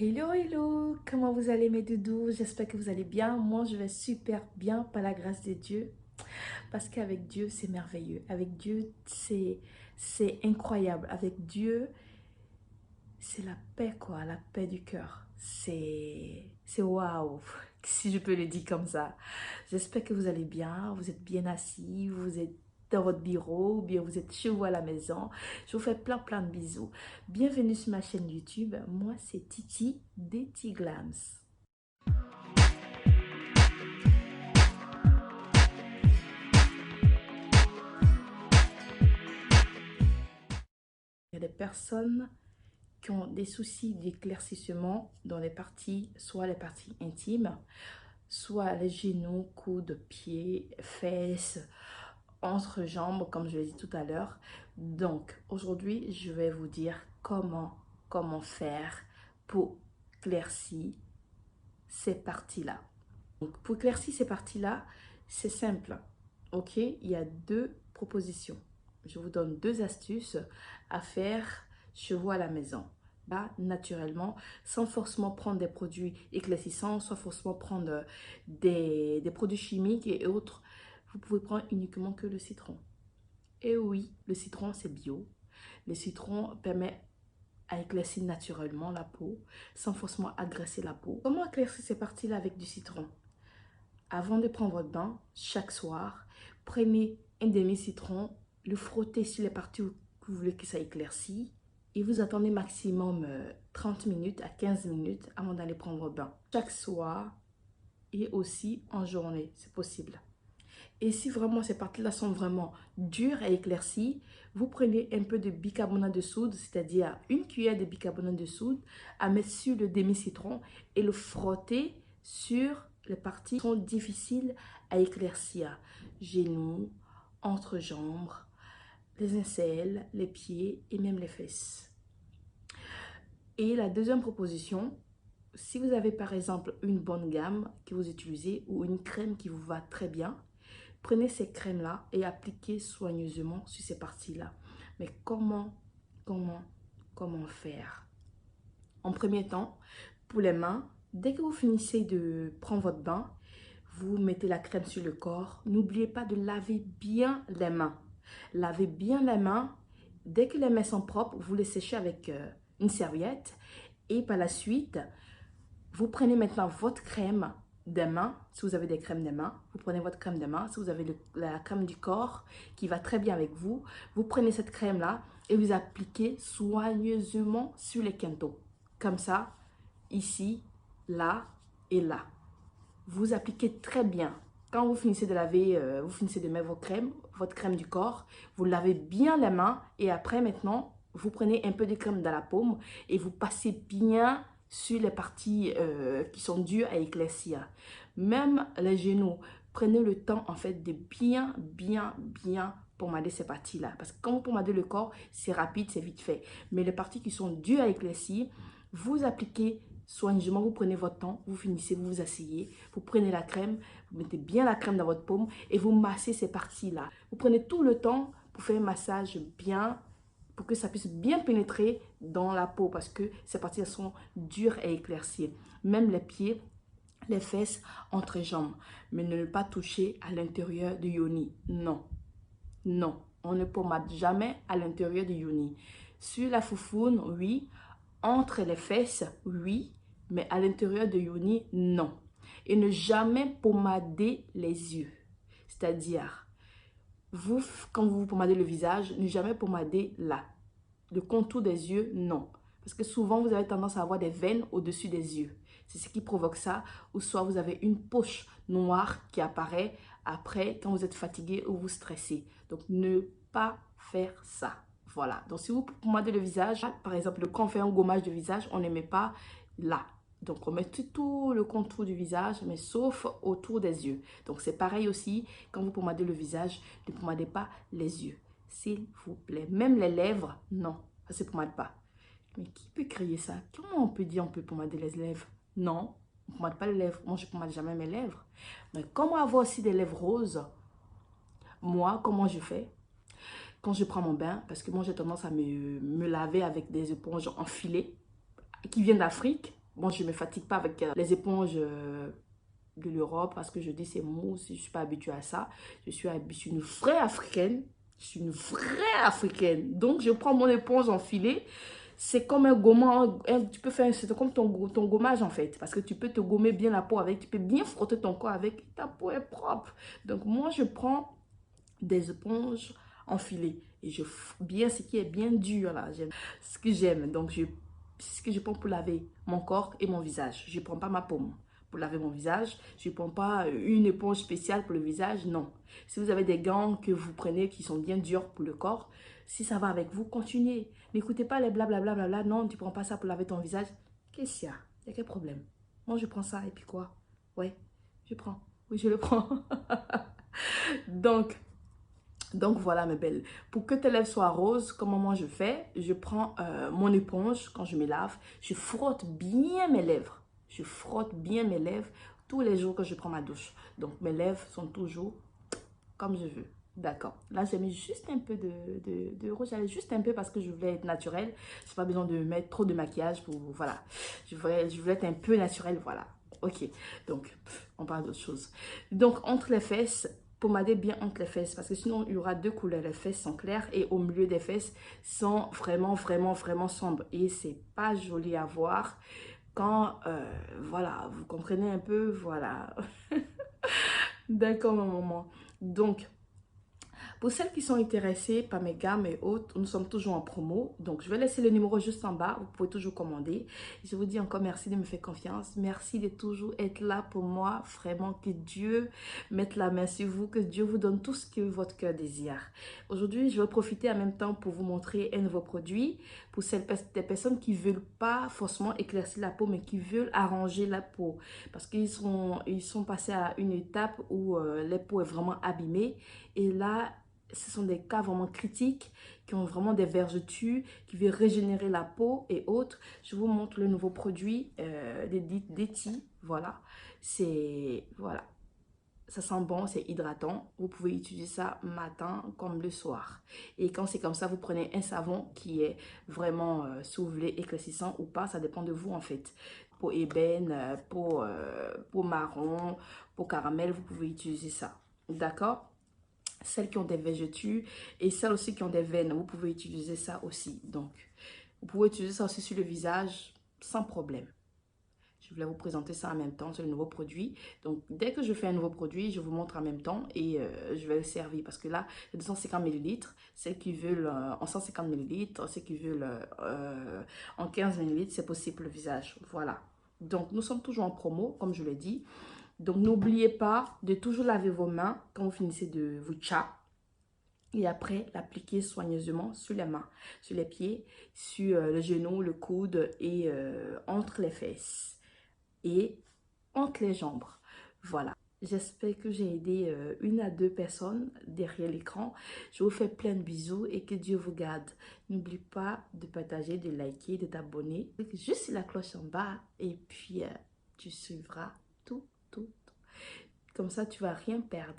Hello, hello, comment vous allez mes doudous? J'espère que vous allez bien. Moi, je vais super bien par la grâce de Dieu. Parce qu'avec Dieu, c'est merveilleux. Avec Dieu, c'est incroyable. Avec Dieu, c'est la paix, quoi, la paix du cœur. C'est waouh, si je peux le dire comme ça. J'espère que vous allez bien, vous êtes bien assis, vous êtes dans votre bureau, ou bien vous êtes chez vous à la maison. Je vous fais plein de bisous. Bienvenue sur ma chaîne YouTube. Moi, c'est Titi des Tiglams. Il y a des personnes qui ont des soucis d'éclaircissement dans les parties, soit les parties intimes, soit les genoux, coudes, pieds, fesses, entre jambes, comme je l'ai dit tout à l'heure. Donc, aujourd'hui, je vais vous dire comment faire pour éclaircir ces parties-là. Donc, pour éclaircir ces parties-là, c'est simple. Ok, il y a deux propositions. Je vous donne deux astuces à faire chez vous à la maison. Là, naturellement, sans forcément prendre des produits éclaircissants, sans forcément prendre des produits chimiques et autres. Vous pouvez prendre uniquement que le citron. Et oui, le citron, c'est bio. Le citron permet à éclaircir naturellement la peau, sans forcément agresser la peau. Comment éclaircir ces parties-là avec du citron? Avant de prendre votre bain, chaque soir, prenez un demi-citron, le frottez sur les parties où vous voulez que ça éclaircisse et vous attendez maximum 30 minutes à 15 minutes avant d'aller prendre votre bain. Chaque soir et aussi en journée, c'est possible. Et si vraiment ces parties-là sont vraiment dures à éclaircir, vous prenez un peu de bicarbonate de soude, c'est-à-dire une cuillère de bicarbonate de soude à mettre sur le demi-citron et le frotter sur les parties qui sont difficiles à éclaircir. Genoux, entrejambes, les aisselles, les pieds et même les fesses. Et la deuxième proposition, si vous avez par exemple une bonne gamme que vous utilisez ou une crème qui vous va très bien, prenez ces crèmes-là et appliquez soigneusement sur ces parties-là. Mais comment faire? En premier temps, pour les mains, dès que vous finissez de prendre votre bain, vous mettez la crème sur le corps. N'oubliez pas de laver bien les mains. Lavez bien les mains. Dès que les mains sont propres, vous les séchez avec une serviette. Et par la suite, vous prenez maintenant votre crème des mains, si vous avez des crèmes des mains, vous prenez votre crème des mains. Si vous avez la crème du corps qui va très bien avec vous, vous prenez cette crème-là et vous appliquez soigneusement sur les quintaux. Comme ça, ici, là et là. Vous appliquez très bien. Quand vous finissez de laver, vous finissez de mettre votre crème du corps, vous lavez bien les mains et après maintenant, vous prenez un peu de crème dans la paume et vous passez bien sur les parties qui sont dures à éclaircir. Même les genoux, prenez le temps en fait de bien pommader ces parties-là. Parce que quand vous pommadez le corps, c'est rapide, c'est vite fait. Mais les parties qui sont dures à éclaircir, vous appliquez soigneusement, vous prenez votre temps, vous finissez, vous vous asseyez, vous prenez la crème, vous mettez bien la crème dans votre paume et vous massez ces parties-là. Vous prenez tout le temps pour faire un massage bien, pour que ça puisse bien pénétrer dans la peau parce que ces parties sont dures à éclaircir. Même les pieds, les fesses, entrejambes. Mais ne pas toucher à l'intérieur du yoni. Non, non, on ne pommade jamais à l'intérieur du yoni. Sur la foufoune, oui. Entre les fesses, oui. Mais à l'intérieur de yoni, non. Et ne jamais pommader les yeux. C'est-à-dire, vous, quand vous pommadez le visage, ne jamais pommader là. Le contour des yeux, non. Parce que souvent, vous avez tendance à avoir des veines au-dessus des yeux. C'est ce qui provoque ça. Ou soit vous avez une poche noire qui apparaît après quand vous êtes fatigué ou vous stressez. Donc, ne pas faire ça. Voilà. Donc, si vous pommadez le visage, par exemple, quand on fait un gommage de visage, on ne met pas là. Donc, on met tout le contour du visage, mais sauf autour des yeux. Donc, c'est pareil aussi, quand vous pommadez le visage, ne pommadez pas les yeux. S'il vous plaît. Même les lèvres, non, ça ne se pommade pas. Mais qui peut créer ça? Comment on peut dire on peut pommader les lèvres? Non, on ne pommade pas les lèvres. Moi, je ne pommade jamais mes lèvres. Mais comment avoir aussi des lèvres roses? Moi, comment je fais? Quand je prends mon bain, parce que moi, j'ai tendance à me laver avec des éponges enfilées qui viennent d'Afrique. Bon, je ne me fatigue pas avec les éponges de l'Europe parce que je dis c'est mousse, je ne suis pas habituée à ça. Je suis une vraie Africaine. Je suis une vraie Africaine. Donc, je prends mon éponge en filet. C'est comme un gommage, tu peux faire, c'est comme ton gommage en fait. Parce que tu peux te gommer bien la peau avec, tu peux bien frotter ton corps avec, ta peau est propre. Donc, moi, je prends des éponges en filet. Et bien ce qui est bien dur là, j'aime ce que j'aime. Donc, c'est ce que je prends pour laver mon corps et mon visage. Je ne prends pas ma paume pour laver mon visage. Je ne prends pas une éponge spéciale pour le visage, non. Si vous avez des gants que vous prenez qui sont bien durs pour le corps, si ça va avec vous, continuez. N'écoutez pas les blablabla, non, tu ne prends pas ça pour laver ton visage. Qu'est-ce qu'il y a? Il y a quel problème? Moi, je prends ça et puis quoi? Ouais, je prends. Oui, je le prends. Donc, donc voilà mes belles, pour que tes lèvres soient roses, comment moi je fais? Je prends mon éponge quand je me lave, je frotte bien mes lèvres. Je frotte bien mes lèvres tous les jours que je prends ma douche. Donc mes lèvres sont toujours comme je veux. D'accord. Là j'ai mis juste un peu de rouge, juste un peu parce que je voulais être naturelle. Je n'ai pas besoin de mettre trop de maquillage pour, voilà. Je voulais être un peu naturelle, voilà. Ok, donc on parle d'autre chose. Donc entre les fesses, pommader bien entre les fesses parce que sinon il y aura deux couleurs. Les fesses sont claires et au milieu des fesses sont vraiment sombres et c'est pas joli à voir quand voilà, vous comprenez un peu, voilà. D'accord ma maman. Donc pour celles qui sont intéressées par mes gammes et autres, nous sommes toujours en promo. Donc, je vais laisser le numéro juste en bas. Vous pouvez toujours commander. Je vous dis encore merci de me faire confiance. Merci de toujours être là pour moi. Vraiment, que Dieu mette la main sur vous. Que Dieu vous donne tout ce que votre cœur désire. Aujourd'hui, je vais profiter en même temps pour vous montrer un nouveau produit. Pour des personnes qui ne veulent pas forcément éclaircir la peau, mais qui veulent arranger la peau. Parce qu'ils sont passés à une étape où la peau est vraiment abîmée. Et là, ce sont des cas vraiment critiques qui ont vraiment des vergetures, qui veulent régénérer la peau et autres. Je vous montre le nouveau produit d'Eti. Voilà, voilà, ça sent bon, c'est hydratant. Vous pouvez utiliser ça matin comme le soir. Et quand c'est comme ça, vous prenez un savon qui est vraiment, si vous voulez, éclaircissant ou pas, ça dépend de vous en fait. Peau ébène, peau marron, peau caramel, vous pouvez utiliser ça. D'accord? Celles qui ont des vergetures et celles aussi qui ont des veines, vous pouvez utiliser ça aussi. Donc, vous pouvez utiliser ça aussi sur le visage sans problème. Je voulais vous présenter ça en même temps, c'est le nouveau produit. Donc, dès que je fais un nouveau produit, je vous montre en même temps et je vais le servir. Parce que là, c'est 250 ml. Celles qui veulent en 150 ml, ceux qui veulent en 15 ml, c'est possible pour le visage. Voilà. Donc, nous sommes toujours en promo, comme je l'ai dit. Donc, n'oubliez pas de toujours laver vos mains quand vous finissez de vous tcha. Et après, l'appliquer soigneusement sur les mains, sur les pieds, sur le genou, le coude et entre les fesses et entre les jambes. Voilà. J'espère que j'ai aidé une à deux personnes derrière l'écran. Je vous fais plein de bisous et que Dieu vous garde. N'oublie pas de partager, de liker, de t'abonner. Juste sur la cloche en bas et puis tu suivras tout. Comme ça, tu vas rien perdre.